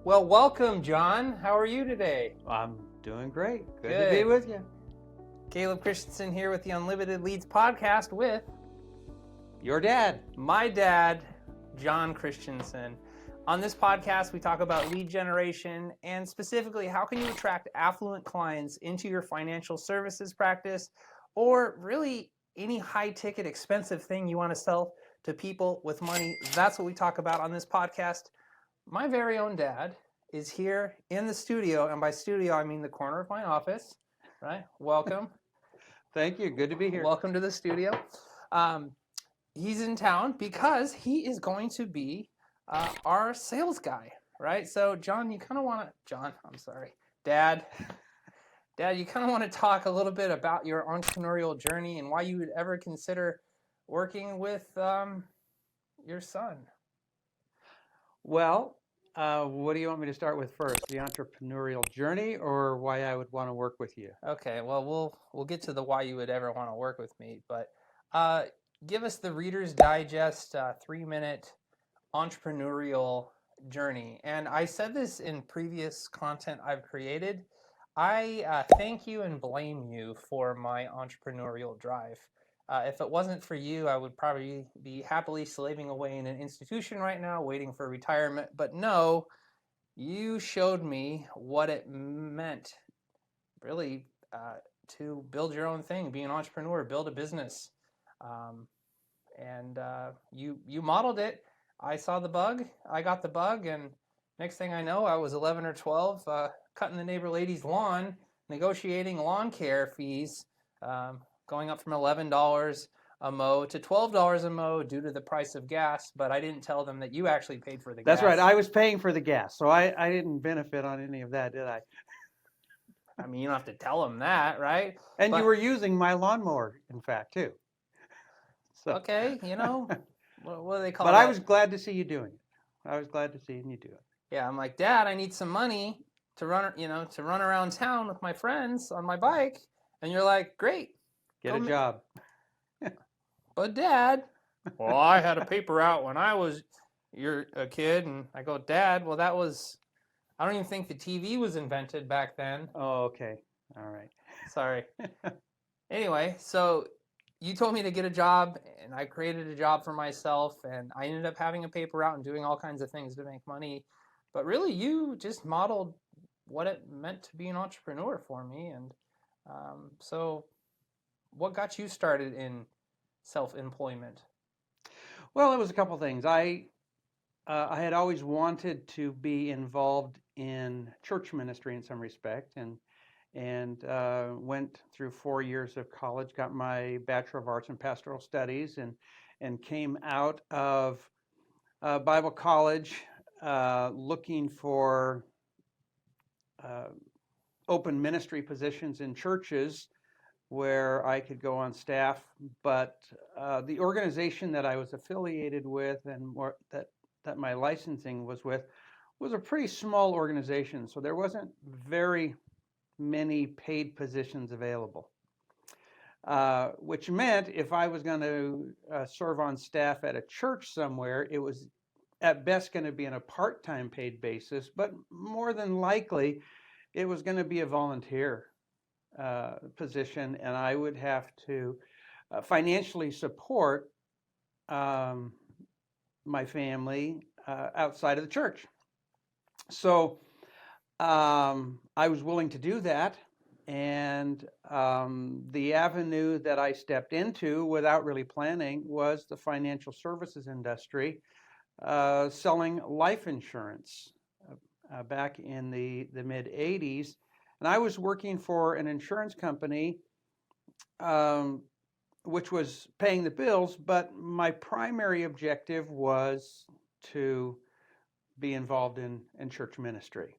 Well, welcome, John. How are you today? I'm doing great. Good to be with you. Caleb Christenson here with the Unlimited Leads podcast with Your dad. my dad, John Christenson. On this podcast, we talk about lead generation and specifically how can you attract affluent clients into your financial services practice, or really any high-ticket, expensive thing you want to sell to people with money. That's what we talk about on this podcast. My very own dad is here in the studio, and by studio I mean the corner of my office, right? Welcome. Thank you. Good to be here. Welcome to the studio. He's in town because he is going to be our sales guy, right? So John, you kind of want to, Dad, you kind of want to talk a little bit about your entrepreneurial journey and why you would ever consider working with your son. Well, what do you want me to start with first? The entrepreneurial journey or why I would want to work with you? Okay, well, we'll get to the why you would ever want to work with me, but give us the Reader's Digest 3-minute entrepreneurial journey. And I said this in previous content I've created. I thank you and blame you for my entrepreneurial drive. If it wasn't for you, I would probably be happily slaving away in an institution right now, waiting for retirement. But no, you showed me what it meant, really, to build your own thing, be an entrepreneur, build a business. And you modeled it. I saw the bug, I got the bug, and next thing I know, I was 11 or 12, cutting the neighbor lady's lawn, negotiating lawn care fees, going up from $11 a mow to $12 a mow due to the price of gas, but I didn't tell them that you actually paid for the gas. That's right. I was paying for the gas, so I didn't benefit on any of that, did I? I mean, you don't have to tell them that, right? And you were using my lawnmower, in fact, too. So, okay, what do they call it? But that? I was glad to see you doing it. I was glad to see you do it. Yeah, I'm like, Dad, I need some money to run around town with my friends on my bike. And you're like, great. Get a job. But Dad, well, I had a paper route when I was a kid. And I go, Dad, well, I don't even think the TV was invented back then. Oh, okay. All right. Sorry. Anyway, so you told me to get a job, and I created a job for myself, and I ended up having a paper route and doing all kinds of things to make money. But really, you just modeled what it meant to be an entrepreneur for me. And so what got you started in self-employment? Well, it was a couple things. I had always wanted to be involved in church ministry in some respect, and went through 4 years of college, got my Bachelor of Arts in Pastoral Studies, and came out of Bible college looking for open ministry positions in churches where I could go on staff. But the organization that I was affiliated with and that my licensing was with was a pretty small organization, so there wasn't very many paid positions available, which meant if I was going to serve on staff at a church somewhere, it was at best going to be on a part-time paid basis, but more than likely it was going to be a volunteer position, and I would have to financially support my family outside of the church. So I was willing to do that, and the avenue that I stepped into without really planning was the financial services industry, selling life insurance back in the mid-'80s. And I was working for an insurance company which was paying the bills, but my primary objective was to be involved in church ministry.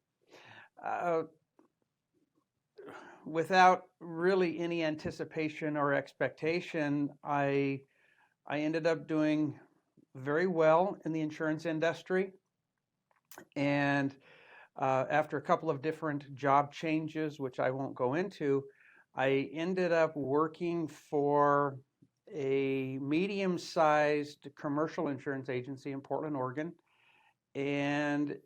Without really any anticipation or expectation, I ended up doing very well in the insurance industry. And after a couple of different job changes, which I won't go into, I ended up working for a medium-sized commercial insurance agency in Portland, Oregon. And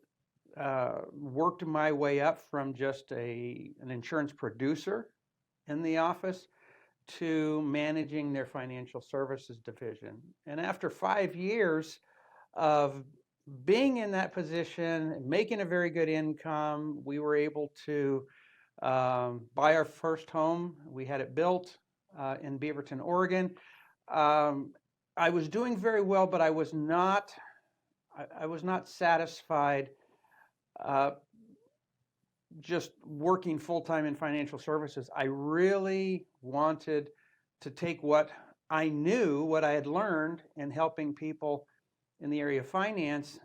worked my way up from just an insurance producer in the office to managing their financial services division. And after 5 years of being in that position, making a very good income, we were able to buy our first home. We had it built in Beaverton, Oregon. I was doing very well, but I was not satisfied just working full-time in financial services. I really wanted to take what I knew, what I had learned in helping people in the area of finance,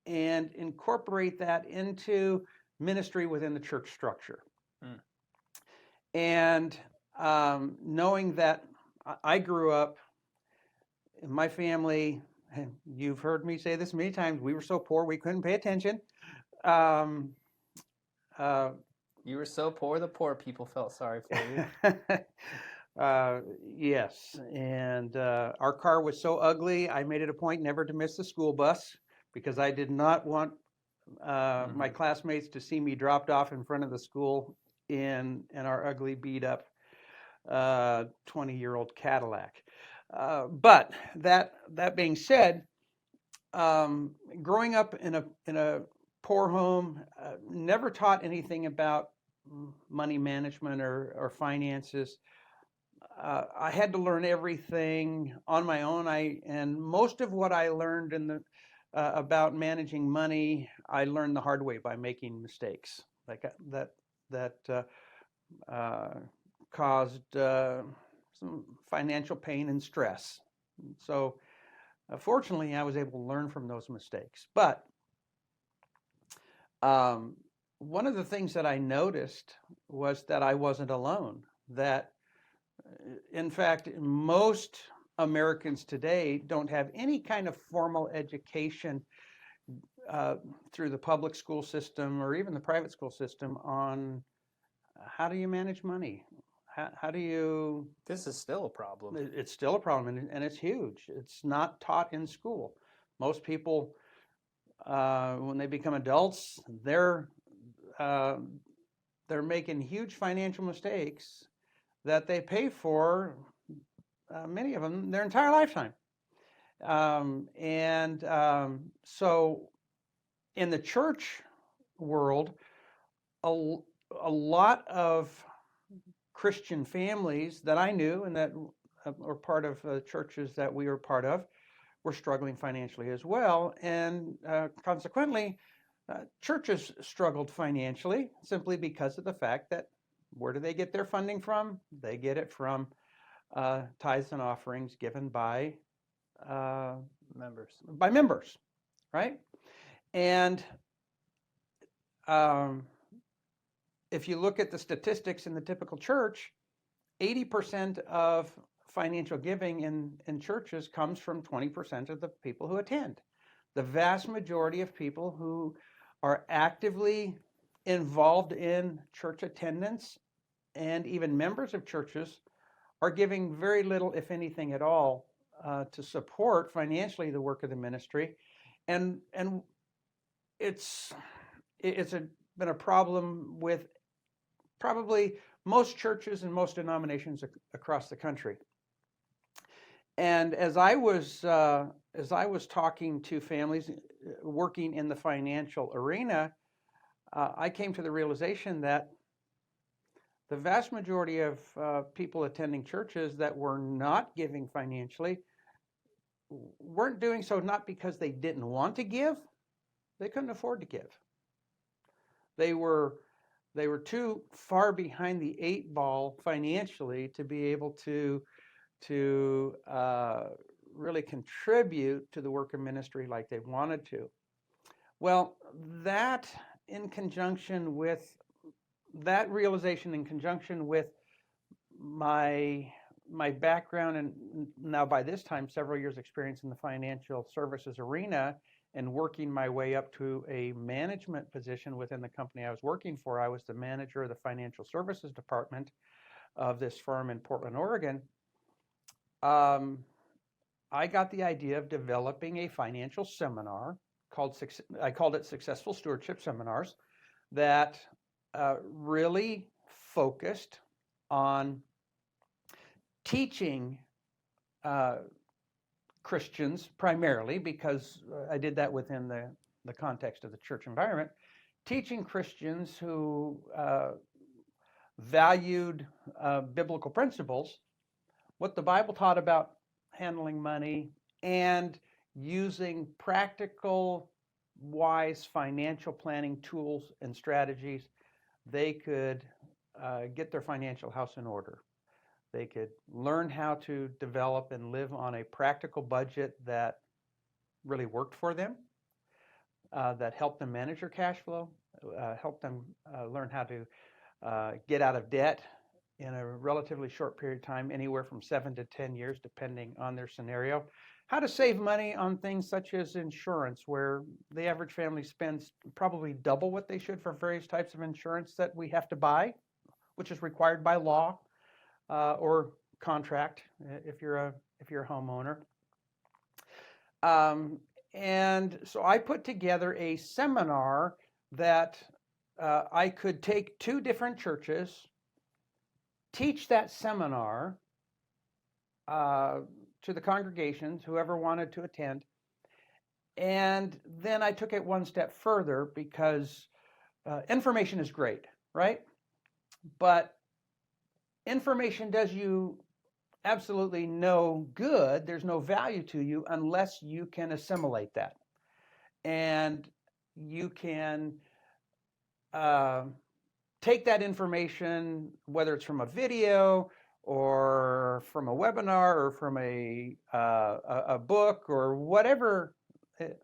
and incorporate that into ministry within the church structure. Mm. And knowing that I grew up in my family, and you've heard me say this many times, we were so poor we couldn't pay attention. You were so poor, the poor people felt sorry for you. Yes, and our car was so ugly, I made it a point never to miss the school bus because I did not want my classmates to see me dropped off in front of the school in our ugly, beat-up 20-year-old Cadillac. But that being said, growing up in a poor home, never taught anything about money management or finances. I had to learn everything on my own. And most of what I learned about managing money, I learned the hard way by making mistakes like that caused some financial pain and stress. So fortunately, I was able to learn from those mistakes. But one of the things that I noticed was that I wasn't alone. That, in fact, most Americans today don't have any kind of formal education through the public school system or even the private school system on how do you manage money? How do you... This is still a problem. It's still a problem, and it's huge. It's not taught in school. Most people, when they become adults, they're making huge financial mistakes that they pay for, many of them, their entire lifetime. So in the church world, a lot of Christian families that I knew and that were part of churches that we were part of were struggling financially as well. And consequently, churches struggled financially simply because of the fact that where do they get their funding from? They get it from tithes and offerings given by members, right? And if you look at the statistics in the typical church, 80% of financial giving in churches comes from 20% of the people who attend. The vast majority of people who are actively involved in church attendance and even members of churches are giving very little, if anything at all, to support financially the work of the ministry. And it's been a problem with probably most churches and most denominations across the country. And as I was talking to families working in the financial arena, I came to the realization that the vast majority of people attending churches that were not giving financially weren't doing so not because they didn't want to give, they couldn't afford to give. They were too far behind the 8 ball financially to be able to really contribute to the work of ministry like they wanted to. Well, that realization in conjunction with my background and now by this time several years experience in the financial services arena and working my way up to a management position within the company I was working for. I was the manager of the financial services department of this firm in Portland, Oregon. I got the idea of developing a financial seminar I called it Successful Stewardship Seminars, that really focused on teaching Christians primarily, because I did that within the context of the church environment, teaching Christians who valued biblical principles, what the Bible taught about handling money, and using practical, wise financial planning tools and strategies, they could get their financial house in order. They could learn how to develop and live on a practical budget that really worked for them, that helped them manage their cash flow, helped them learn how to get out of debt in a relatively short period of time, anywhere from 7 to 10 years, depending on their scenario. How to save money on things such as insurance, where the average family spends probably double what they should for various types of insurance that we have to buy, which is required by law or contract if you're a homeowner. And so I put together a seminar that I could take 2 different churches, teach that seminar to the congregations, whoever wanted to attend. And then I took it one step further, because information is great, right? But information does you absolutely no good. There's no value to you unless you can assimilate that. And you can take that information, whether it's from a video or from a webinar or from a book or whatever the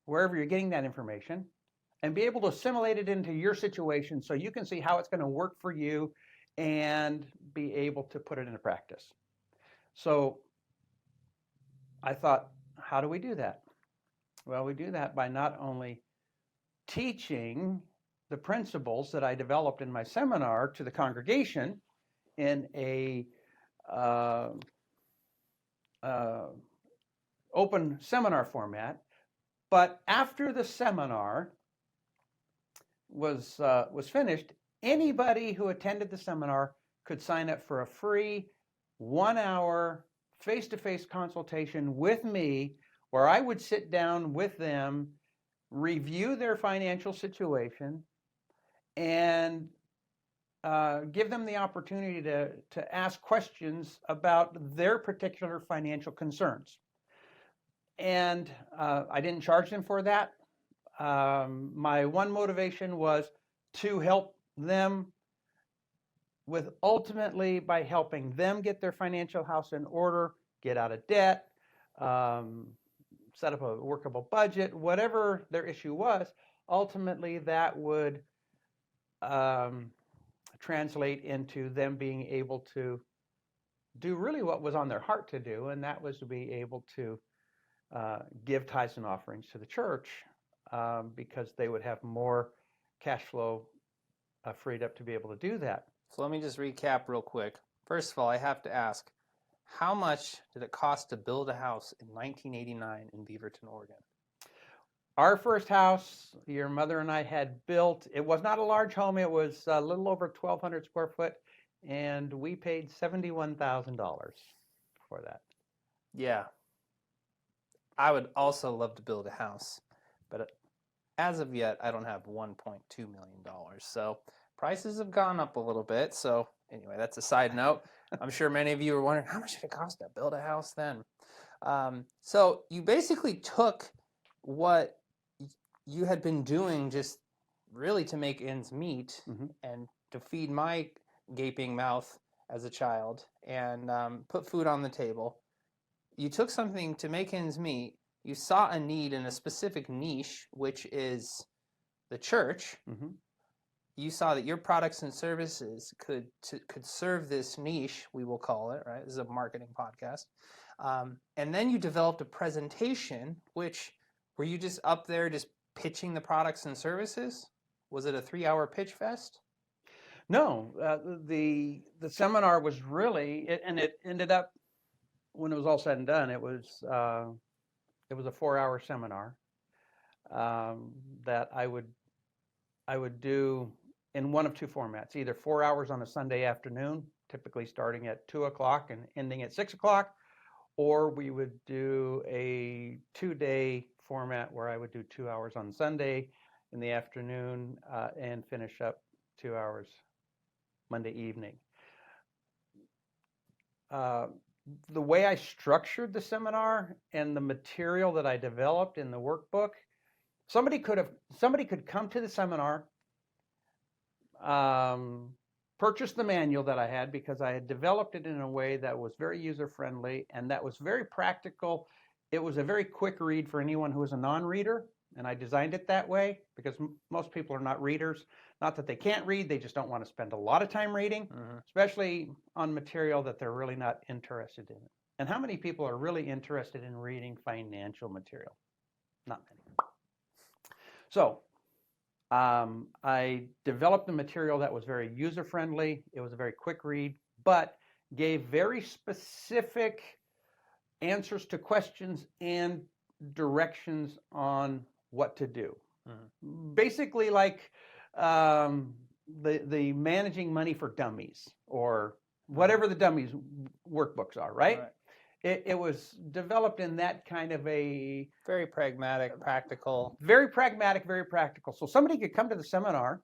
wherever you're getting that information, and be able to assimilate it into your situation so you can see how it's going to work for you and be able to put it into practice. So I thought, how do we do that? Well, we do that by not only teaching the principles that I developed in my seminar to the congregation in a open seminar format, but after the seminar was finished, anybody who attended the seminar could sign up for a free 1-hour face-to-face consultation with me, where I would sit down with them, review their financial situation, and give them the opportunity to ask questions about their particular financial concerns. And I didn't charge them for that. My one motivation was to help them ultimately by helping them get their financial house in order, get out of debt, set up a workable budget, whatever their issue was. Ultimately, that would translate into them being able to do really what was on their heart to do, and that was to be able to give tithes and offerings to the church, because they would have more cash flow freed up to be able to do that. So let me just recap real quick. First of all, I have to ask, how much did it cost to build a house in 1989 in Beaverton, Oregon? Our first house, your mother and I had built, it was not a large home. It was a little over 1,200 square foot, and we paid $71,000 for that. Yeah. I would also love to build a house, but as of yet, I don't have $1.2 million. So prices have gone up a little bit. So anyway, that's a side note. I'm sure many of you are wondering, how much did it cost to build a house then? So you basically took what you had been doing just really to make ends meet, and to feed my gaping mouth as a child, and put food on the table. You took something to make ends meet. You saw a need in a specific niche, which is the church. You saw that your products and services could serve this niche, we will call it, right? This is a marketing podcast. And then you developed a presentation, which, were you just up there just pitching the products and services? Was it a 3-hour pitch fest? No, the seminar was really, and it ended up when it was all said and done, it was a 4-hour seminar that I would do in one of two formats, either 4 hours on a Sunday afternoon, typically starting at 2 o'clock and ending at 6 o'clock, or we would do a 2-day format where I would do 2 hours on Sunday in the afternoon and finish up 2 hours Monday evening. The way I structured the seminar and the material that I developed in the workbook, somebody could come to the seminar, purchase the manual that I had because I had developed it in a way that was very user-friendly and that was very practical. It was a very quick read for anyone who is a non-reader, and I designed it that way because most people are not readers. Not that they can't read, they just don't want to spend a lot of time reading, especially on material that they're really not interested in. And how many people are really interested in reading financial material? Not many. So I developed the material that was very user-friendly. It was a very quick read, but gave very specific answers to questions and directions on what to do. Basically like the managing money for dummies or whatever the dummies workbooks are, right? It was developed in that kind of a very pragmatic, practical. Very pragmatic, very practical. So somebody could come to the seminar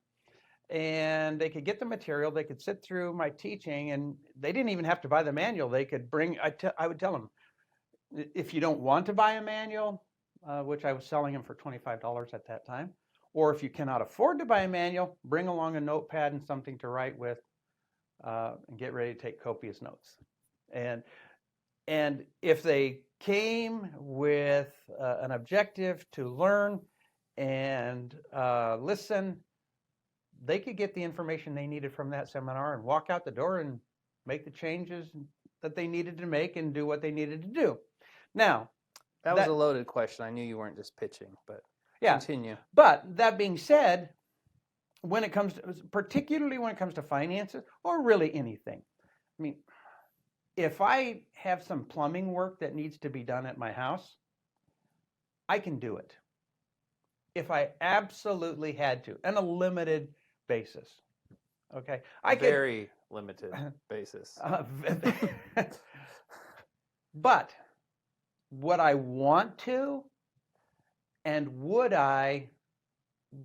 and they could get the material, they could sit through my teaching, and they didn't even have to buy the manual. They could bring, I would tell them, if you don't want to buy a manual, which I was selling them for $25 at that time, or if you cannot afford to buy a manual, bring along a notepad and something to write with and get ready to take copious notes. And if they came with an objective to learn and listen, they could get the information they needed from that seminar and walk out the door and make the changes that they needed to make and do what they needed to do. Now, that was a loaded question. I knew you weren't just pitching, but yeah, continue. But that being said, when it comes to, particularly when it comes to finances or really anything, I mean, if I have some plumbing work that needs to be done at my house, I can do it. If I absolutely had to, on a limited basis. Okay. Very limited basis. But would I want to? And would I,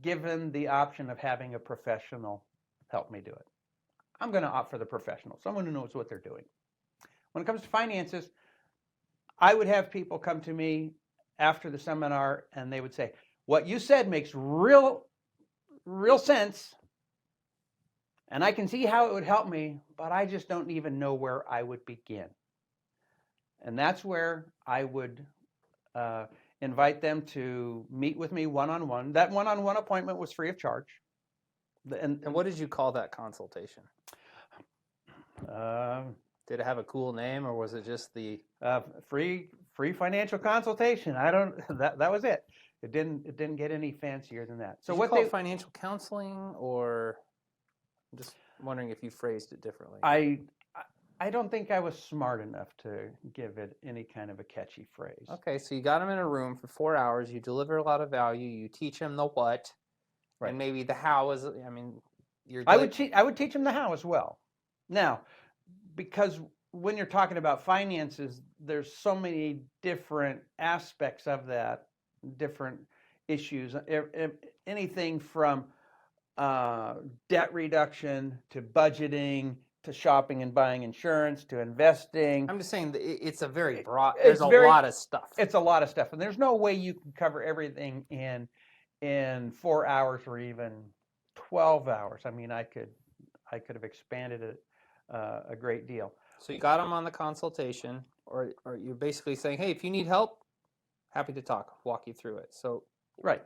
given the option of having a professional help me do it? I'm going to opt for the professional, someone who knows what they're doing. When it comes to finances, I would have people come to me after the seminar and they would say, what you said makes real sense, and I can see how it would help me, but I just don't even know where I would begin. And that's where I would invite them to meet with me one-on-one. That one-on-one appointment was free of charge. And what did you call that consultation? Did it have a cool name, or was it just the free financial consultation? I don't. That was it. It didn't get any fancier than that. So what, they financial counseling, or I'm just wondering if you phrased it differently. I don't think I was smart enough to give it any kind of a catchy phrase. Okay, so you got them in a room for 4 hours. You deliver a lot of value. You teach them the what, right, and maybe the how is. I mean, I would teach them the how as well. Now, because when you're talking about finances, there's so many different aspects of that, different issues. Anything from debt reduction to budgeting to shopping and buying insurance to investing. I'm just saying it's a very broad. There's a lot of stuff. It's a lot of stuff, and there's no way you can cover everything in 4 hours or even 12 hours. I mean, I could have expanded it a great deal. So you got them on the consultation, or you're basically saying, hey, if you need help, happy to talk, walk you through it. So right,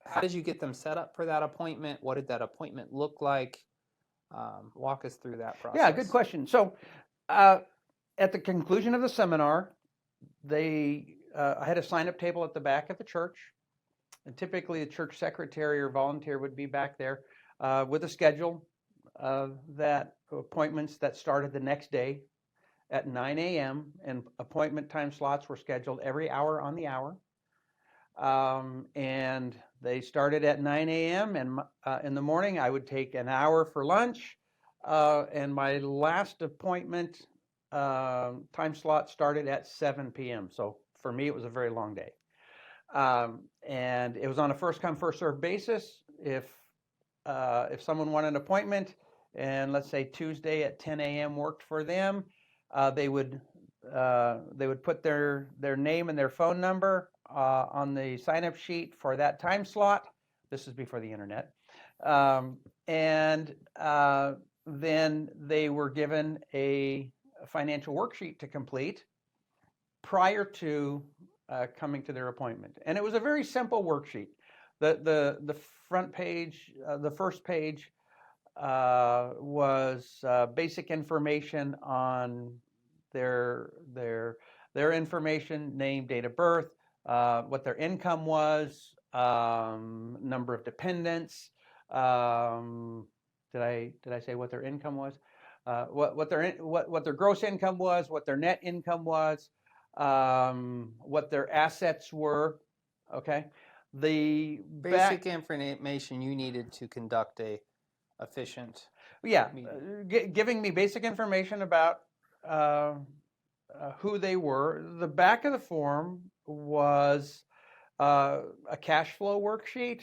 how did you get them set up for that appointment? What did that appointment look like? Walk us through that process. Yeah, good question. So at the conclusion of the seminar, I had a sign-up table at the back of the church, and typically the church secretary or volunteer would be back there with a schedule that appointments that started the next day. at 9 a.m. and appointment time slots were scheduled every hour on the hour. And they started at 9 a.m. and in the morning I would take an hour for lunch. And my last appointment time slot started at 7 p.m. So for me, it was a very long day. And it was on a first come, first served basis. If someone wanted an appointment and let's say Tuesday at 10 a.m. worked for them, they would put their name and their phone number on the sign-up sheet for that time slot. This is before the internet. And then they were given a financial worksheet to complete prior to coming to their appointment. And it was a very simple worksheet. The front page, the first page was basic information on their information, name, date of birth, what their income was, number of dependents. Did I say what their income was? What their gross income was, what their net income was, what their assets were. Okay, the basic information you needed to conduct a efficient. Yeah, giving me basic information about who they were. The back of the form was a cash flow worksheet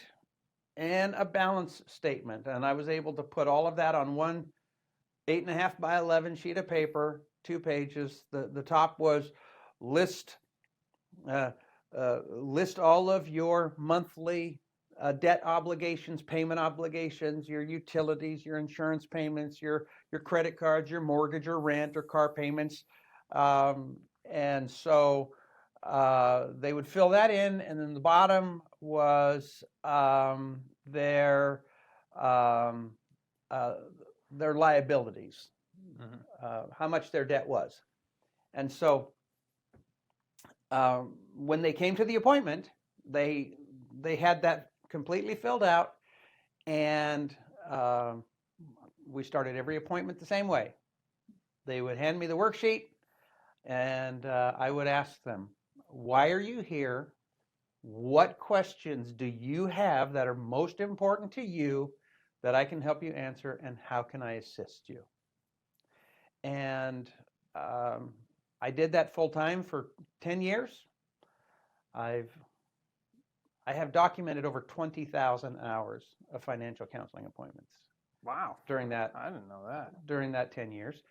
and a balance statement, and I was able to put all of that on one 8.5 by 11 sheet of paper, 2 pages. The top was list all of your monthly debt obligations, payment obligations, your utilities, your insurance payments, your credit cards, your mortgage or rent or car payments. And so they would fill that in, and then the bottom was their liabilities, how much their debt was. And so when they came to the appointment, they had that completely filled out, and we started every appointment the same way. They would hand me the worksheet, and I would ask them, why are you here? What questions do you have that are most important to you that I can help you answer, and how can I assist you? And I did that full time for 10 years. I have documented over 20,000 hours of financial counseling appointments. Wow. During that, I didn't know that. During that 10 years.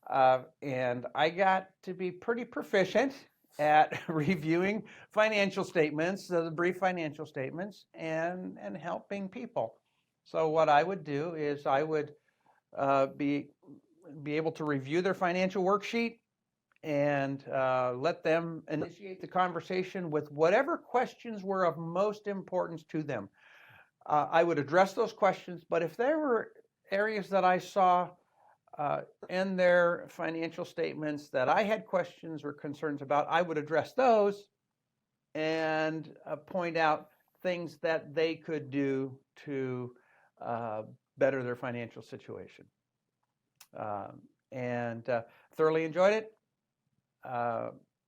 And I got to be pretty proficient at reviewing financial statements, the brief financial statements, and helping people. So what I would do is I would be able to review their financial worksheet and let them initiate the conversation with whatever questions were of most importance to them. I would address those questions, but if there were areas that I saw in their financial statements that I had questions or concerns about, I would address those and point out things that they could do to better their financial situation. And thoroughly enjoyed it.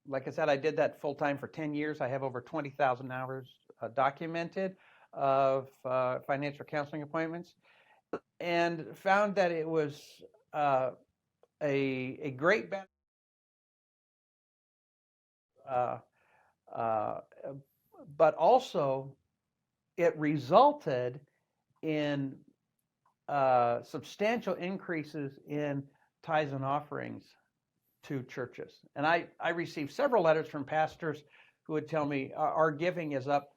Like I said, I did that full time for 10 years. I have over 20,000 hours documented of financial counseling appointments, and found that it was a great benefit. But also it resulted in substantial increases in tithes and offerings to churches. And I received several letters from pastors who would tell me our giving is up.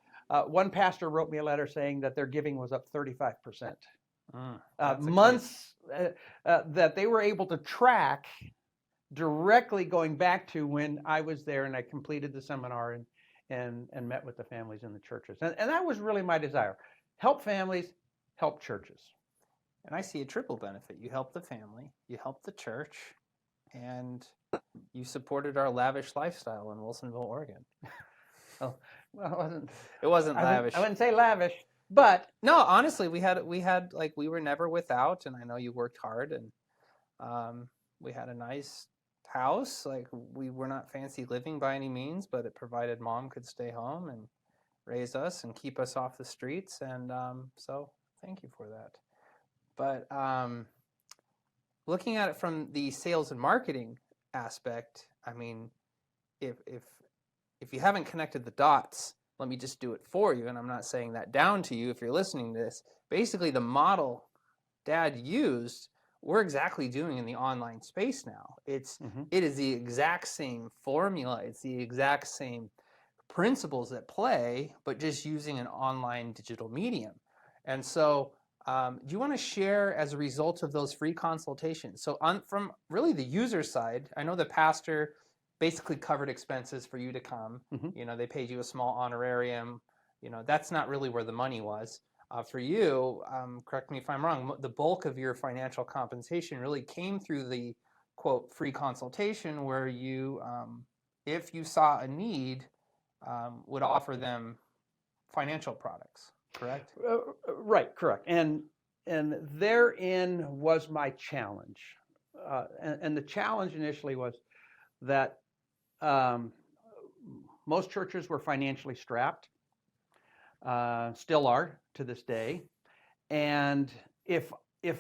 One pastor wrote me a letter saying that their giving was up 35%. Months that they were able to track directly going back to when I was there and I completed the seminar and met with the families in the churches. And that was really my desire. Help families, help churches. And I see a triple benefit. You help the family, you help the church, and you supported our lavish lifestyle in Wilsonville, Oregon. Well, it wasn't lavish. I wouldn't say lavish, but no, honestly, we had we were never without, and I know you worked hard, and we had a nice house. Like, we were not fancy living by any means, but it provided mom could stay home and raise us and keep us off the streets. And so thank you for that. But looking at it from the sales and marketing aspect, I mean, if you haven't connected the dots, let me just do it for you. And I'm not saying that down to you if you're listening to this. Basically, the model Dad used, we're exactly doing in the online space now. It is the exact same formula. It's the exact same principles at play, but just using an online digital medium. And so, do you want to share as a result of those free consultations? So, from really the user side, I know the pastor basically covered expenses for you to come. They paid you a small honorarium. That's not really where the money was. For you, correct me if I'm wrong, the bulk of your financial compensation really came through the quote free consultation, where you, if you saw a need, would offer them financial products, correct? Right, correct. And therein was my challenge. And the challenge initially was that most churches were financially strapped, still are to this day. And if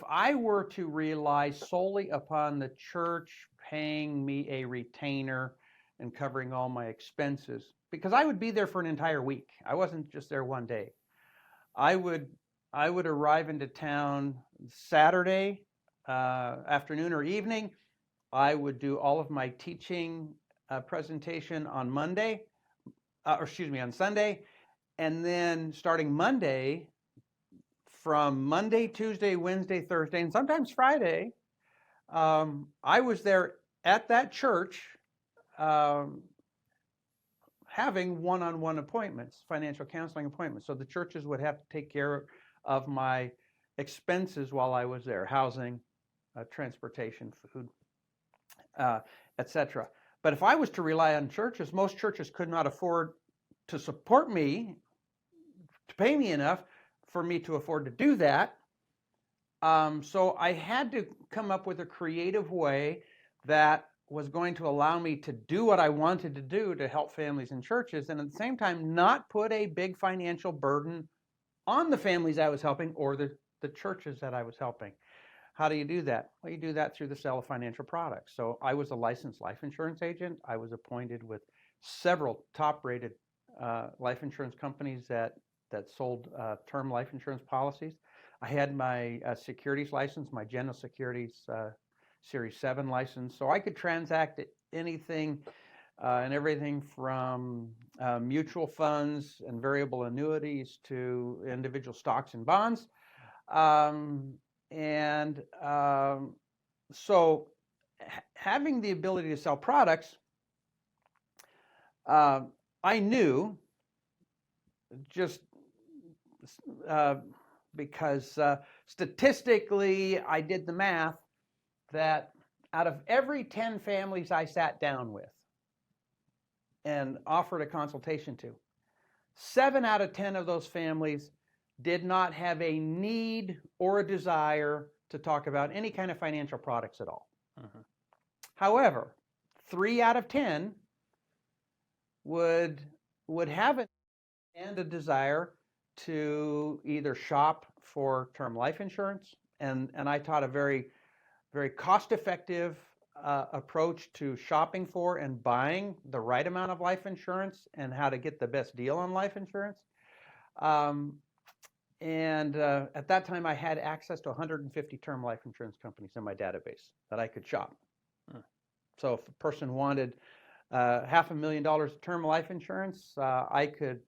I were to rely solely upon the church paying me a retainer and covering all my expenses, because I would be there for an entire week. I wasn't just there one day. I would arrive into town Saturday afternoon or evening. I would do all of my teaching presentation on Monday, on Sunday, and then starting Monday, from Monday, Tuesday, Wednesday, Thursday, and sometimes Friday, I was there at that church having one-on-one appointments, financial counseling appointments. So the churches would have to take care of my expenses while I was there: housing, transportation, food, etc. But if I was to rely on churches, most churches could not afford to support me, to pay me enough for me to afford to do that. So I had to come up with a creative way that was going to allow me to do what I wanted to do to help families and churches, and at the same time not put a big financial burden on the families I was helping or the churches that I was helping. How do you do that? Well, you do that through the sale of financial products. So I was a licensed life insurance agent. I was appointed with several top-rated life insurance companies that sold term life insurance policies. I had my securities license, my General Securities Series 7 license, so I could transact anything and everything from mutual funds and variable annuities to individual stocks and bonds. So having the ability to sell products, I knew, just because statistically I did the math, that out of every 10 families I sat down with and offered a consultation to, 7 out of 10 of those families did not have a need or a desire to talk about any kind of financial products at all. However, 3 out of 10 would have it and a desire to either shop for term life insurance, and I taught a very, very cost-effective approach to shopping for and buying the right amount of life insurance and how to get the best deal on life insurance. At that time, I had access to 150 term life insurance companies in my database that I could shop. So if a person wanted $500,000 of term life insurance, I could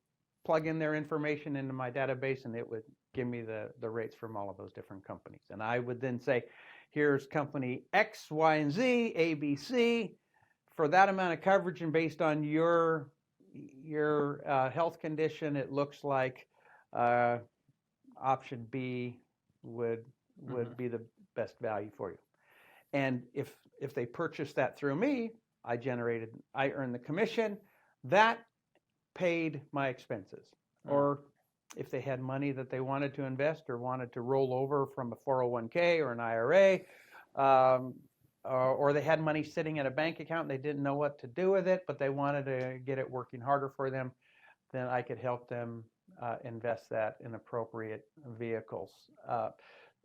plug in their information into my database and it would give me the rates from all of those different companies. And I would then say, here's company X, Y, and Z, A, B, C, for that amount of coverage, and based on your health condition, it looks like option B would be the best value for you. And if they purchased that through me, I earned the commission that paid my expenses. Or if they had money that they wanted to invest or wanted to roll over from a 401k or an IRA, or they had money sitting in a bank account and they didn't know what to do with it, but they wanted to get it working harder for them, then I could help them invest that in appropriate vehicles.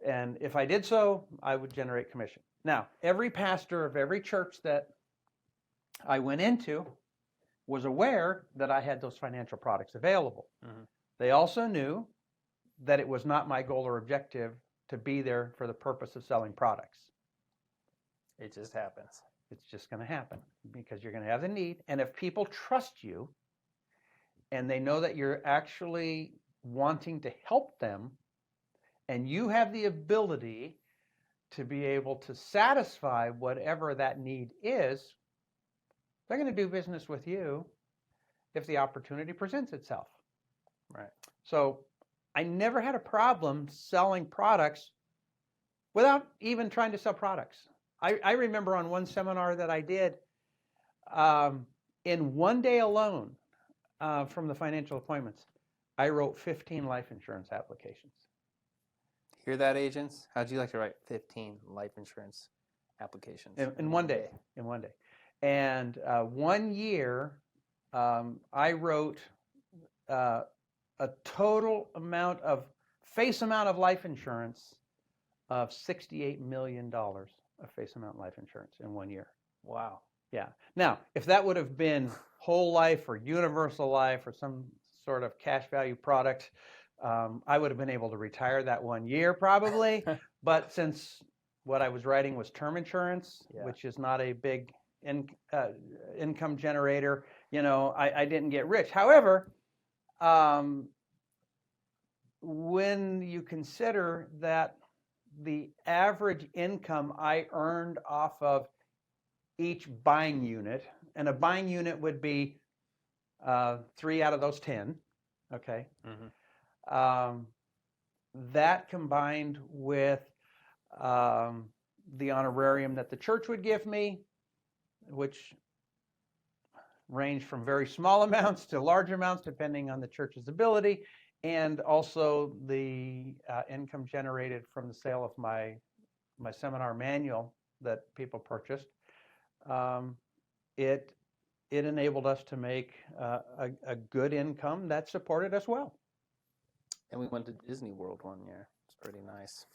And if I did so, I would generate commission. Now, every pastor of every church that I went into was aware that I had those financial products available. Mhm. They also knew that it was not my goal or objective to be there for the purpose of selling products. It just happens. It's just going to happen because you're going to have the need. And if people trust you and they know that you're actually wanting to help them and you have the ability to be able to satisfy whatever that need is, they're going to do business with you if the opportunity presents itself. Right. So I never had a problem selling products without even trying to sell products. I remember on one seminar that I did, in one day alone, from the financial appointments, I wrote 15 life insurance applications. Hear that, agents? How'd you like to write 15 life insurance applications? In one day. In one day. And 1 year, I wrote a total amount of, face amount of life insurance of $68 million of face amount life insurance in 1 year. Wow. Yeah. Now, if that would have been whole life or universal life or some sort of cash value product, I would have been able to retire that 1 year probably. But since what I was writing was term insurance, Yeah. which is not a big income generator, I didn't get rich. However, when you consider that the average income I earned off of each buying unit, and a buying unit would be 3 out of those 10, okay? Mm-hmm. That combined with the honorarium that the church would give me, which ranged from very small amounts to large amounts depending on the church's ability, and also the income generated from the sale of my seminar manual that people purchased, it enabled us to make a good income that supported us well. And we went to Disney World 1 year. It's pretty nice.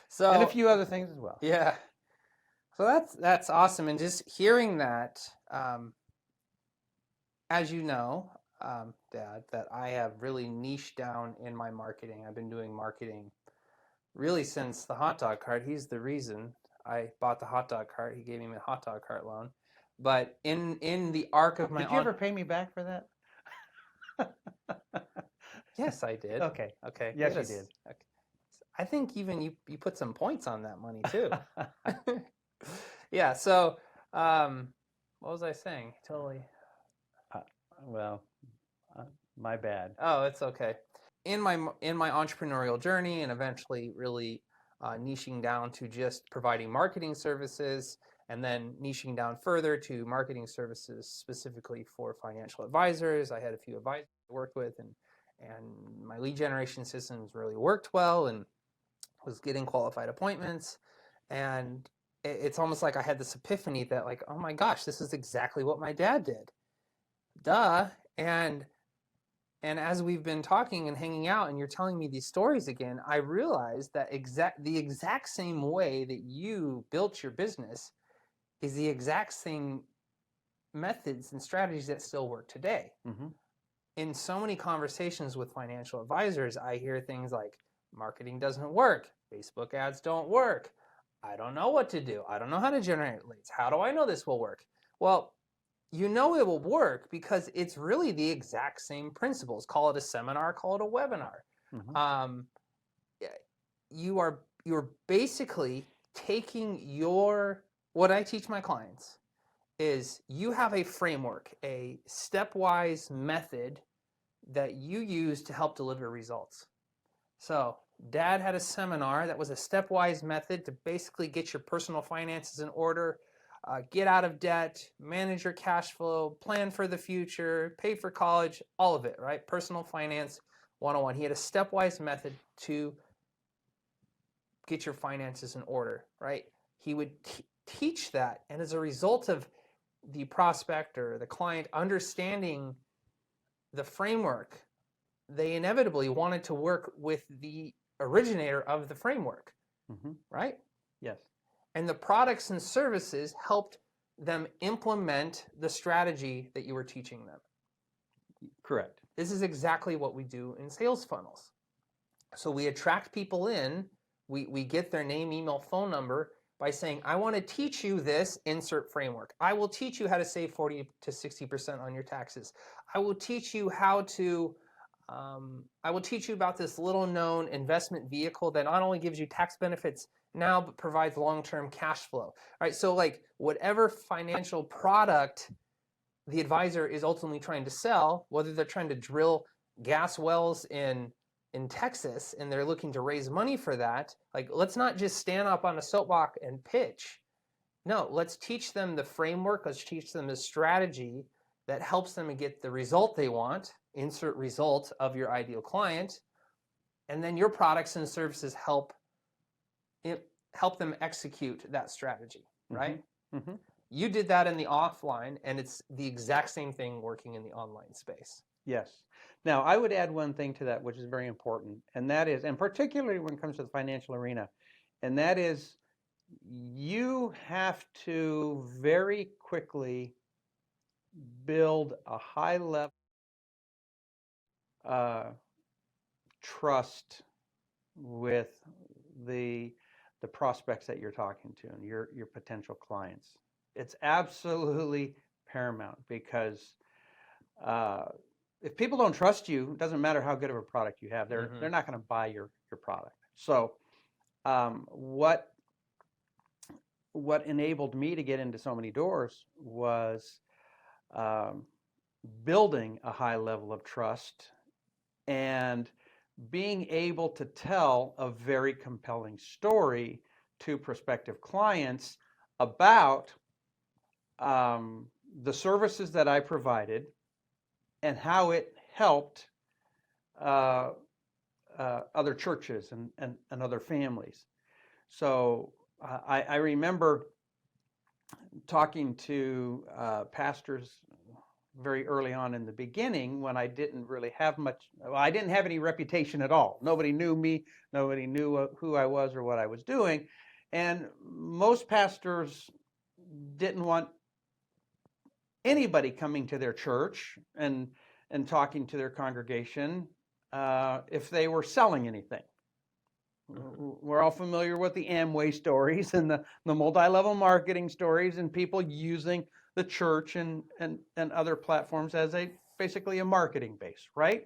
So, and a few other things as well. Yeah. So that's awesome. And just hearing that, as you know, Dad, that I have really niched down in my marketing. I've been doing marketing really since the hot dog cart. He's the reason I bought the hot dog cart. He gave me a hot dog cart loan. But in the arc of my Did you ever pay me back for that? Yes, I did. Okay. Okay. Yes, you did. Okay. I think even you put some points on that money too. Yeah. So, what was I saying? Totally. My bad. Oh, it's okay. In my entrepreneurial journey, and eventually really niching down to just providing marketing services, and then niching down further to marketing services specifically for financial advisors. I had a few advisors I worked with, and my lead generation systems really worked well, and was getting qualified appointments. And it's almost like I had this epiphany that, like, oh my gosh, this is exactly what my dad did. Duh. And as we've been talking and hanging out and you're telling me these stories again, I realized that the exact same way that you built your business is the exact same methods and strategies that still work today. Mm-hmm. In so many conversations with financial advisors, I hear things like, marketing doesn't work, Facebook ads don't work, I don't know what to do, I don't know how to generate leads, how do I know this will work? Well, you know it will work because it's really the exact same principles. Call it a seminar, call it a webinar. Mm-hmm. You're basically taking what I teach my clients is you have a framework, a stepwise method that you use to help deliver results. So Dad had a seminar that was a stepwise method to basically get your personal finances in order, get out of debt, manage your cash flow, plan for the future, pay for college, all of it, right? Personal finance 101. He had a stepwise method to get your finances in order, right? he would teach that. And as a result of the prospector, the client understanding the framework, they inevitably wanted to work with the originator of the framework, right? Yes. And the products and services helped them implement the strategy that you were teaching them. Correct. This is exactly what we do in sales funnels. So we attract people in, we get their name, email, phone number by saying, I want to teach you this, insert framework. I will teach you how to save 40 to 60% on your taxes. I will teach you how to, I will teach you about this little known investment vehicle that not only gives you tax benefits now, but provides long-term cash flow. All right, so like whatever financial product the advisor is ultimately trying to sell, whether they're trying to drill gas wells in Texas and they're looking to raise money for that, like let's not just stand up on a soapbox and pitch. No, let's teach them the framework, let's teach them the strategy that helps them get the result they want, insert result of your ideal client, and then your products and services help them execute that strategy, right? Mm-hmm. You did that in the offline, and it's the exact same thing working in the online space. Yes. Now, I would add one thing to that, which is very important, and that is, and particularly when it comes to the financial arena, and that is you have to very quickly build a high level trust with the prospects that you're talking to and your potential clients. It's absolutely paramount because if people don't trust you, it doesn't matter how good of a product you have. They're not going to buy your product. So what enabled me to get into so many doors was building a high level of trust and being able to tell a very compelling story to prospective clients about the services that I provided and how it helped other churches and other families. So I remember talking to pastors very early on in the beginning when I didn't really have much, well, I didn't have any reputation at all. Nobody knew me, nobody knew who I was or what I was doing. And most pastors didn't want anybody coming to their church and talking to their congregation if they were selling anything. We're all familiar with the Amway stories and the multi-level marketing stories and people using the church and other platforms as basically a marketing base, right?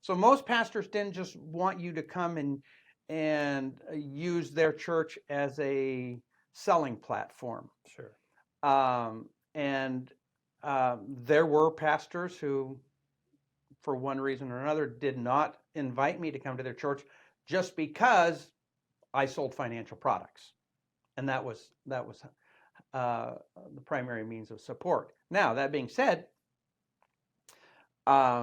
So most pastors didn't just want you to come and use their church as a selling platform. Sure. There were pastors who, for one reason or another, did not invite me to come to their church just because I sold financial products, and that was the primary means of support. Now, that being said, I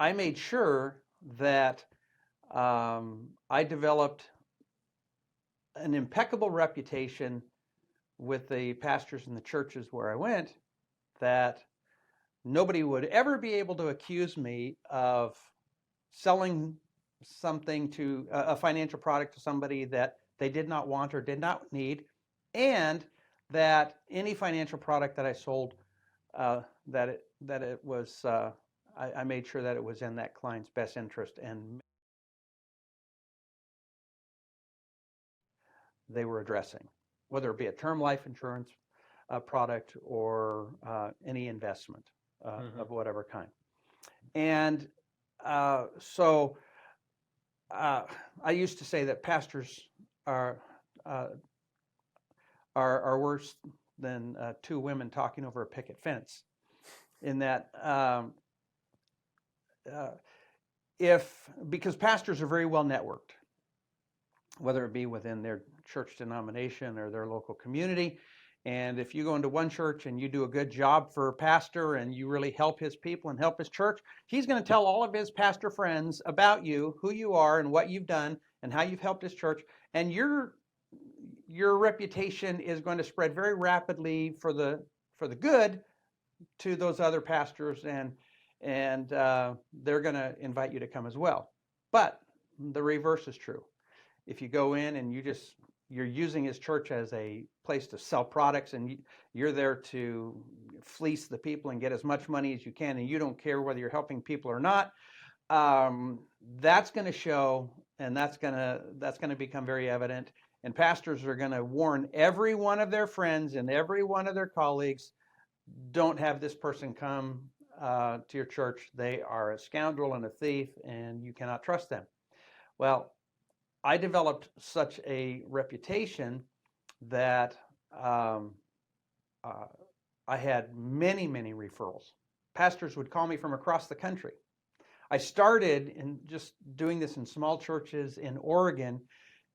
made sure that I developed an impeccable reputation with the pastors in the churches where I went, that nobody would ever be able to accuse me of selling something to a financial product to somebody that they did not want or did not need, and that any financial product that I sold, that it was, I made sure that it was in that client's best interest and they were addressing, whether it be a term life insurance product or any investment of whatever kind. And so I used to say that pastors are worse than two women talking over a picket fence, in that because pastors are very well networked, whether it be within their church denomination or their local community. And if you go into one church and you do a good job for a pastor and you really help his people and help his church, he's going to tell all of his pastor friends about you, who you are and what you've done and how you've helped his church. And your reputation is going to spread very rapidly for the good to those other pastors, and they're going to invite you to come as well. But the reverse is true. If you go in and you're using his church as a place to sell products, and you're there to fleece the people and get as much money as you can, and you don't care whether you're helping people or not, that's going to show, and that's going to become very evident. And pastors are going to warn every one of their friends and every one of their colleagues, don't have this person come to your church. They are a scoundrel and a thief, and you cannot trust them. Well, I developed such a reputation that I had many, many referrals. Pastors would call me from across the country. I started in just doing this in small churches in Oregon,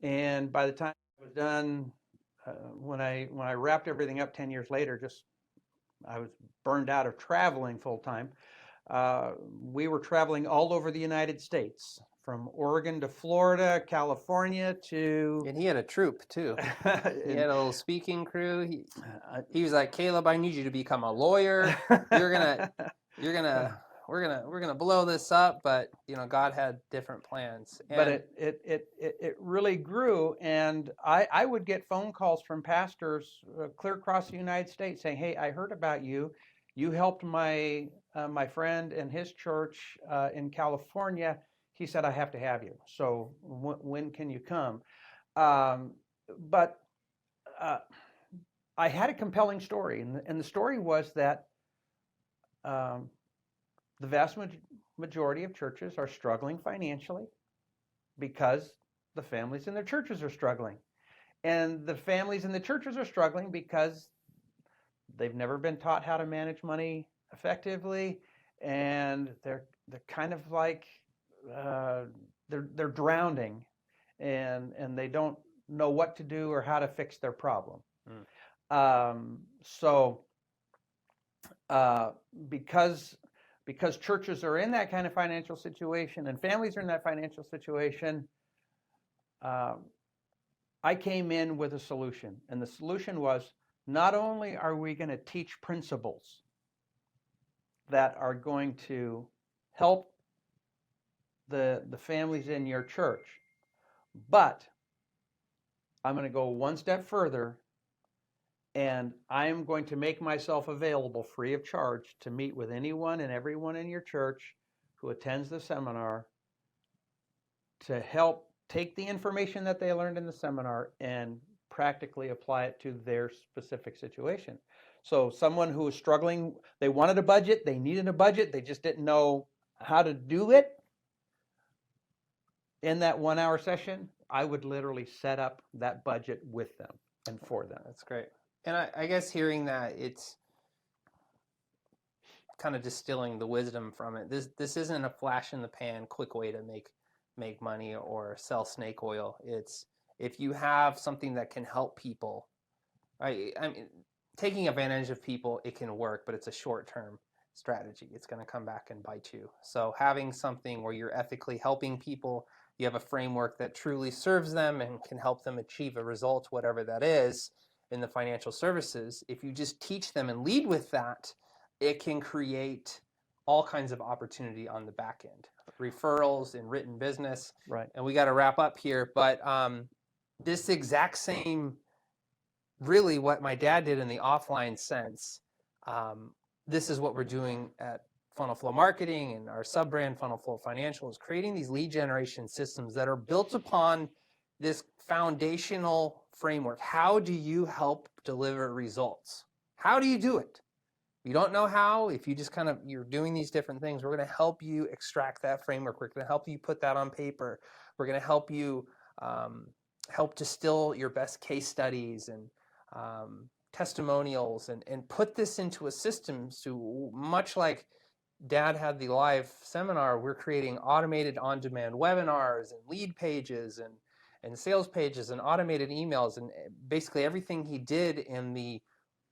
and by the time I was done, when I wrapped everything up 10 years later, I was burned out of traveling full time. We were traveling all over the United States, from Oregon to Florida, California to. And he had a troupe too. He had a little speaking crew. He was like, Caleb, I need you to become a lawyer. We're gonna blow this up, but God had different plans. But it really grew, and I would get phone calls from pastors clear across the United States saying, "Hey, I heard about you. You helped my friend and his church in California. He said I have to have you. So when can you come?" But I had a compelling story, and the story was that the vast majority of churches are struggling financially because the families in their churches are struggling. And the families in the churches are struggling because they've never been taught how to manage money effectively, and they're kind of like they're drowning, and they don't know what to do or how to fix their problem. Because churches are in that kind of financial situation and families are in that financial situation, I came in with a solution. And the solution was, not only are we going to teach principles that are going to help the families in your church, but I'm going to go one step further, and I am going to make myself available free of charge to meet with anyone and everyone in your church who attends the seminar to help take the information that they learned in the seminar and practically apply it to their specific situation. So someone who was struggling, they wanted a budget, they needed a budget, they just didn't know how to do it. In that 1 hour session, I would literally set up that budget with them and for them. That's great. And I guess hearing that, it's kind of distilling the wisdom from it. This isn't a flash in the pan, quick way to make money or sell snake oil. It's, if you have something that can help people, right? I mean, taking advantage of people, it can work, but it's a short-term strategy. It's going to come back and bite you. So having something where you're ethically helping people, you have a framework that truly serves them and can help them achieve a result, whatever that is, in the financial services. If you just teach them and lead with that, it can create all kinds of opportunity on the back end, referrals and written business. Right. And we got to wrap up here, but this exact same, really what my dad did in the offline sense, this is what we're doing at Funnel Flow Marketing and our sub-brand Funnel Flow Financial, is creating these lead generation systems that are built upon this foundational framework. How do you help deliver results? How do you do it? If you don't know how, if you just you're doing these different things, we're going to help you extract that framework. We're going to help you put that on paper. We're going to help you help distill your best case studies and testimonials and put this into a system. So much like Dad had the live seminar, we're creating automated on-demand webinars and lead pages and sales pages and automated emails, and basically everything he did in the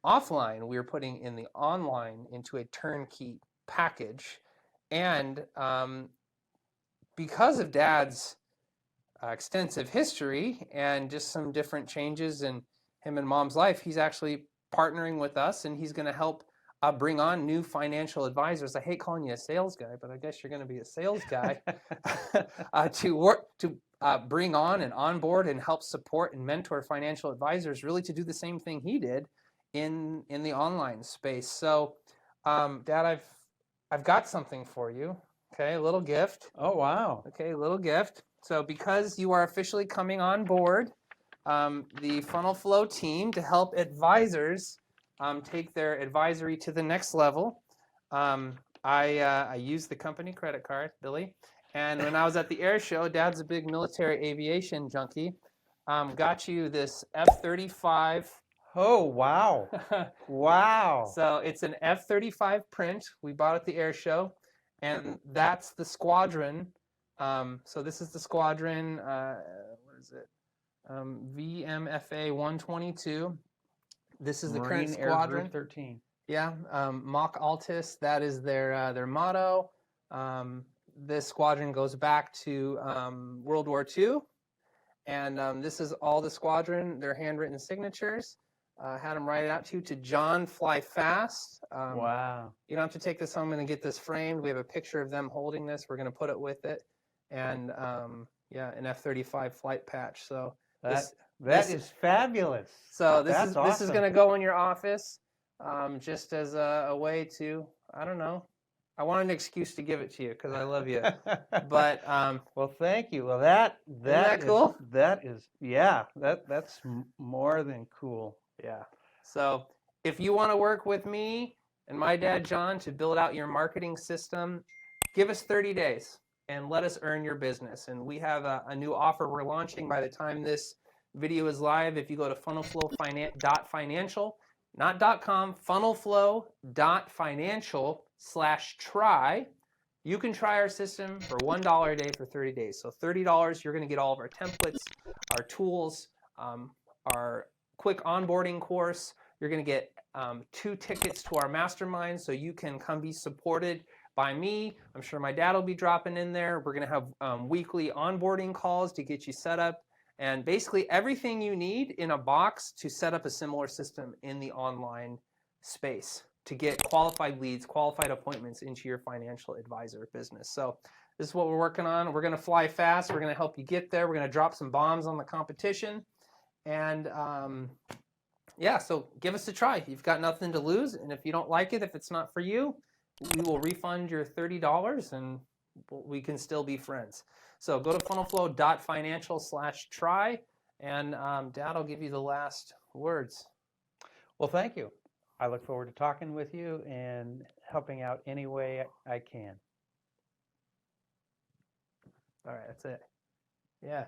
offline, we were putting in the online into a turnkey package. And because of Dad's extensive history and just some different changes in him and Mom's life, he's actually partnering with us, and he's going to help bring on new financial advisors. I hate calling you a sales guy, but I guess you're going to be a sales guy to bring on and onboard and help support and mentor financial advisors, really to do the same thing he did in the online space. So, Dad, I've got something for you. Okay, a little gift. Oh, wow. Okay, a little gift. So because you are officially coming on board, the Funnel Flow team, to help advisors take their advisory to the next level, I used the company credit card, Billy. And when I was at the air show, Dad's a big military aviation junkie. Got you this F-35. Oh, wow. Wow. So it's an F-35 print. We bought at the air show, and that's the squadron. So this is the squadron. What is it? VMFA 122. This is the current Marine Air squadron. Group 13. Yeah, Mach Altus. That is their motto. This squadron goes back to World War II, and this is all the squadron. Their handwritten signatures. Had them write it out to John Fly Fast. Wow. You don't have to take this home and get this framed. We have a picture of them holding this. We're going to put it with it, and yeah, an F-35 flight patch. So That is fabulous. So That's this is awesome. going to go in your office, just as a way to, I don't know. I want an excuse to give it to you because I love you. But well, thank you. Well, that is cool? That is, yeah. That's more than cool. Yeah. So if you want to work with me and my dad John to build out your marketing system, give us 30 days and let us earn your business. And we have a new offer we're launching by the time this video is live. If you go to funnelflow.financial, not .com, funnelflow.financial/try, you can try our system for $1 a day for 30 days. So $30, you're going to get all of our templates, our tools, our quick onboarding course. You're going to get 2 tickets to our mastermind, so you can come be supported by me. I'm sure my dad will be dropping in there. We're going to have weekly onboarding calls to get you set up, and basically everything you need in a box to set up a similar system in the online space to get qualified leads, qualified appointments into your financial advisor business. So this is what we're working on. We're going to fly fast. We're going to help you get there. We're going to drop some bombs on the competition. And yeah, so give us a try. You've got nothing to lose. And if you don't like it, if it's not for you, we will refund your $30 and we can still be friends. So go to funnelflow.financial/try, and Dad will give you the last words. Well, thank you. I look forward to talking with you and helping out any way I can. All right, that's it. Yeah.